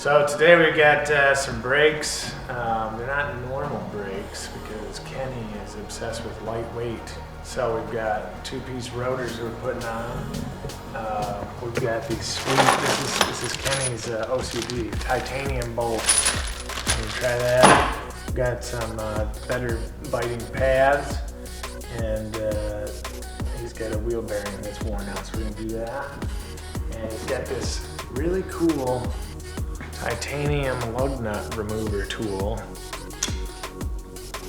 So today we got some brakes. They're not normal brakes because Kenny is obsessed with lightweight. So we've got two-piece rotors we're putting on. We've got these sweet, this is Kenny's OCD, titanium bolts. You can try that. We've got some better biting pads, and he's got a wheel bearing that's worn out, so we're gonna do that. And he's got this really cool titanium lug nut remover tool,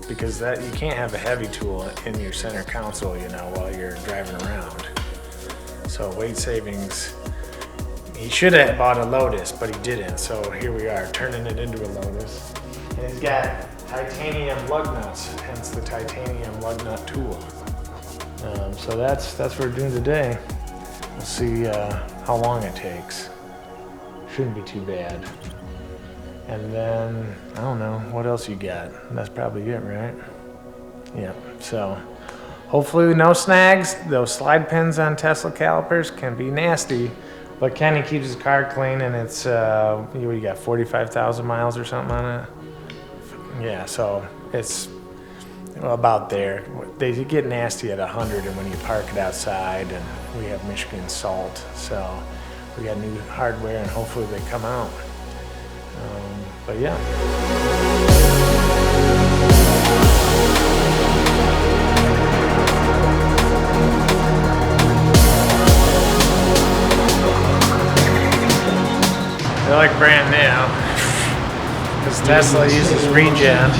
because that you can't have a heavy tool in your center console, you know, while you're driving around. So weight savings. He should have bought a Lotus, but he didn't. So here we are, turning it into a Lotus. And he's got titanium lug nuts, hence the titanium lug nut tool. So that's what we're doing today. We'll see how long it takes. Shouldn't be too bad. And then, I don't know, what else you got? That's probably it, right? Yeah, so hopefully no snags. Those slide pins on Tesla calipers can be nasty, but Kenny keeps his car clean, and it's, you got 45,000 miles or something on it? Yeah, so it's about there. They get nasty at 100 and when you park it outside, and we have Michigan salt, so we got new hardware and hopefully they come out. But yeah. They're like brand new, because Tesla uses regen.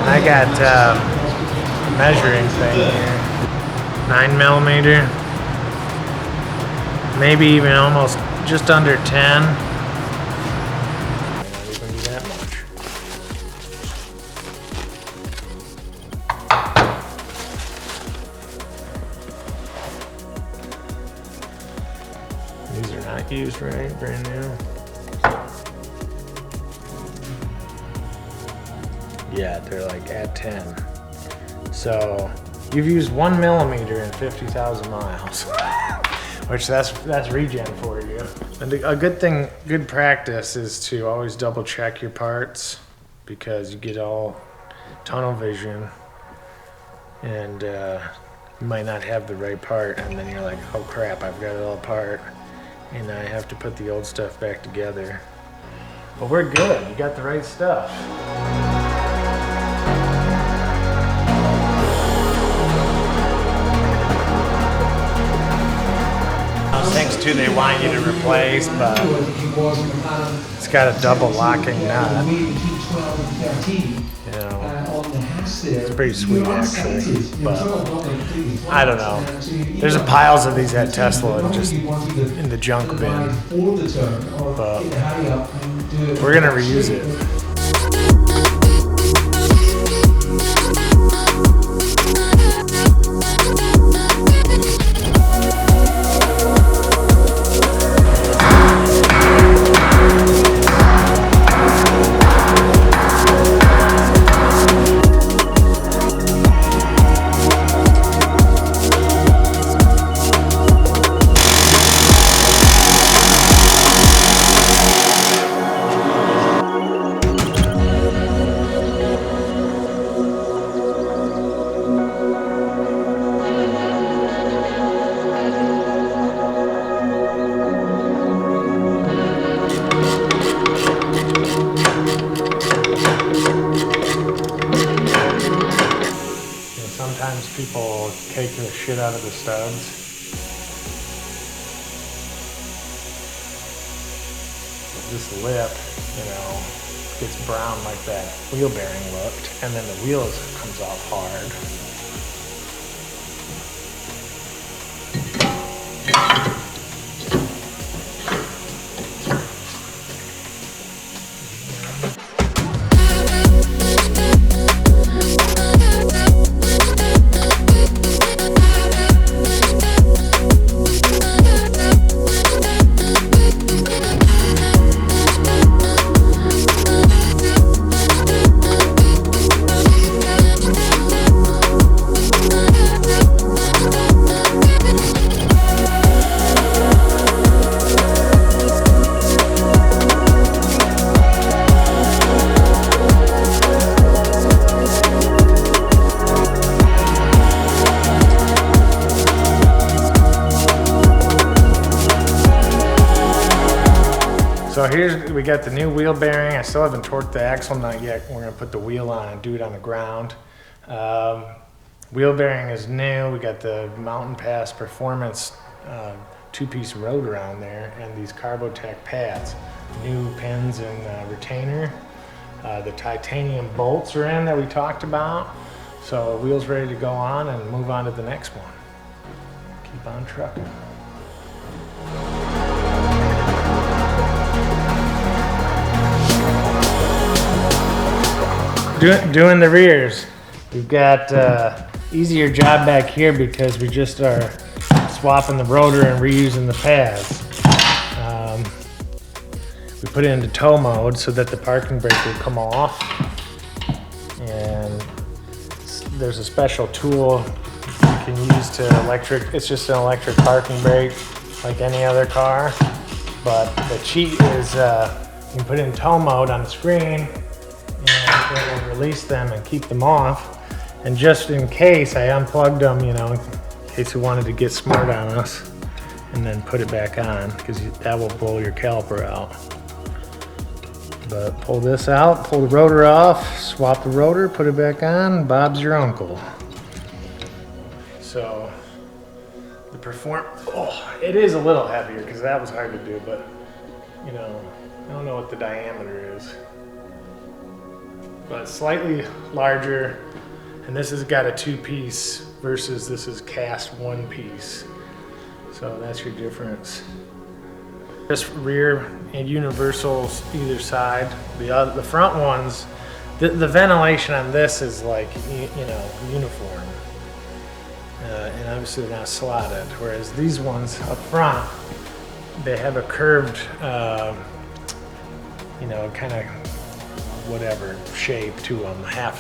I got a measuring thing here, 9mm. Maybe even almost just under 10. Not even that much. These are not used, right? Brand new. Yeah, they're like at 10. So you've used 1mm in 50,000 miles. Which that's regen for you. And a good practice is to always double check your parts, because you get all tunnel vision and you might not have the right part, and then you're like, oh crap, I've got it all apart and I have to put the old stuff back together. But we're good, you got the right stuff. Things too they want you to replace, but it's got a double locking nut. You know, it's pretty sweet actually, but I don't know. There's piles of these at Tesla and just in the junk bin, but we're gonna reuse it. Sometimes people take the shit out of the studs. This lip, you know, gets brown like that wheel bearing looked, and then the wheels comes off hard. So we got the new wheel bearing. I still haven't torqued the axle nut yet. We're gonna put the wheel on and do it on the ground. Wheel bearing is new. We got the Mountain Pass Performance two-piece rotor on there and these Carbotech pads. New pins and retainer. The titanium bolts are in that we talked about. So wheel's ready to go on and move on to the next one. Keep on trucking. Doing the rears. We've got easier job back here because we just are swapping the rotor and reusing the pads. We put it into tow mode so that the parking brake will come off. And there's a special tool you can use to it's just an electric parking brake like any other car. But the cheat is you can put it in tow mode on the screen and it will release them and keep them off. And just in case, I unplugged them, you know, in case you wanted to get smart on us, and then put it back on, because that will blow your caliper out. But pull this out, pull the rotor off, swap the rotor, put it back on, Bob's your uncle. So, it is a little heavier, because that was hard to do, but, you know, I don't know what the diameter is. But slightly larger, and this has got a two-piece versus this is cast one piece. So that's your difference. Just rear and universals either side. The front ones, the ventilation on this is like, you know, uniform. And obviously they're not slotted. Whereas these ones up front, they have a curved, you know, kind of whatever shape to them, half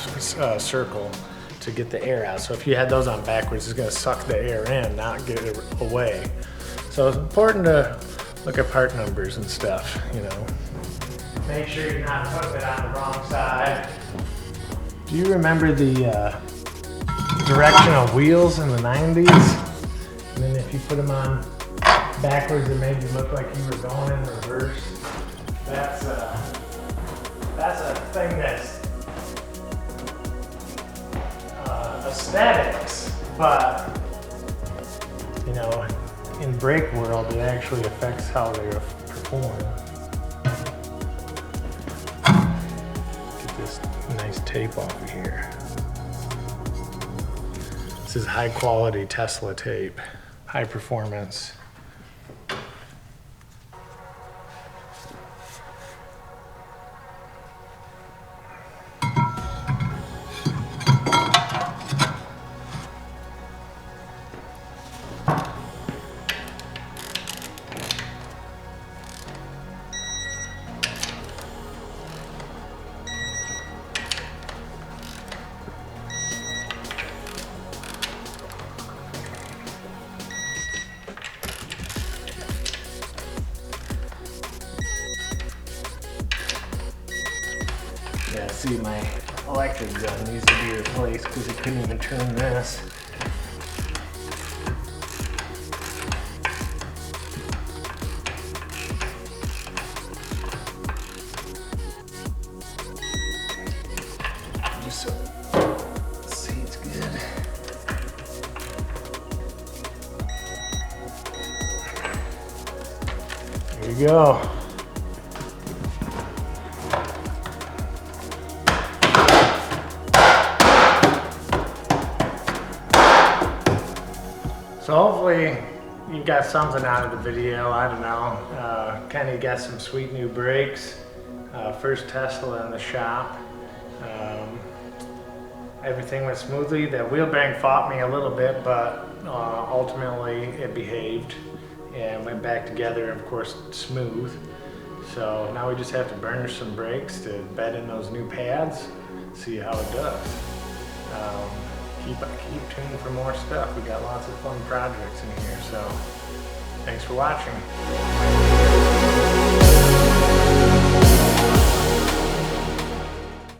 circle to get the air out. So if you had those on backwards, it's going to suck the air in, not get it away. So it's important to look at part numbers and stuff, you know. Make sure you're not putting it on the wrong side. Do you remember the directional wheels in the 90s? And then if you put them on backwards, it made you look like you were going in reverse. That's a thing that's aesthetics, but you know, in brake world, it actually affects how they perform. Get this nice tape off of here. This is high quality Tesla tape, high performance. Yeah, see, my electric gun needs to be replaced because it couldn't even turn this. Just so the seat's good. There you go. So hopefully you got something out of the video. I don't know. Kenny got some sweet new brakes. First Tesla in the shop. Everything went smoothly. The wheel bearing fought me a little bit, but ultimately it behaved and went back together, of course, smooth. So now we just have to burnish some brakes to bed in those new pads, see how it does. Keep tuned for more stuff. We got lots of fun projects in here, so thanks for watching.